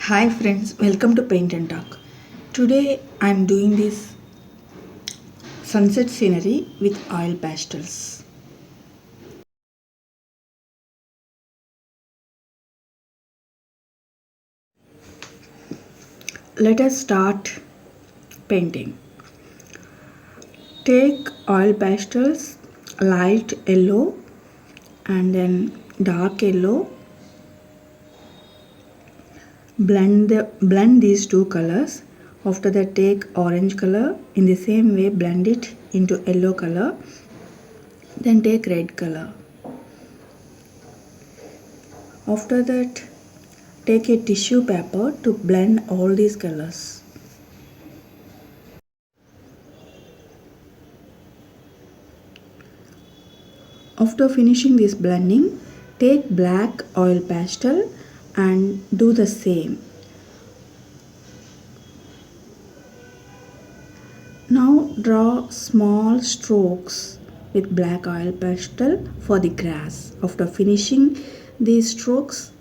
Hi friends, welcome to Paint and Talk. Today I am doing this sunset scenery with oil pastels. Let us start painting. Take oil pastels, light yellow and then dark yellow. Blend these two colors. After that take orange color. In the same way blend it into yellow color. Then take red color. After that take a tissue paper to blend all these colors. After finishing this blending, take black oil pastel and do the same. Now draw small strokes with black oil pastel for the grass. After finishing these strokes,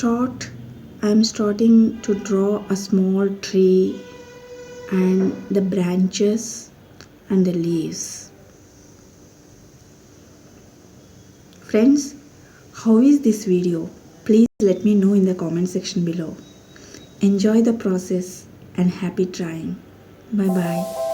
I am starting to draw a small tree and the branches and the leaves. Friends, how is this video? Please let me know in the comment section below. Enjoy the process and happy trying. Bye bye.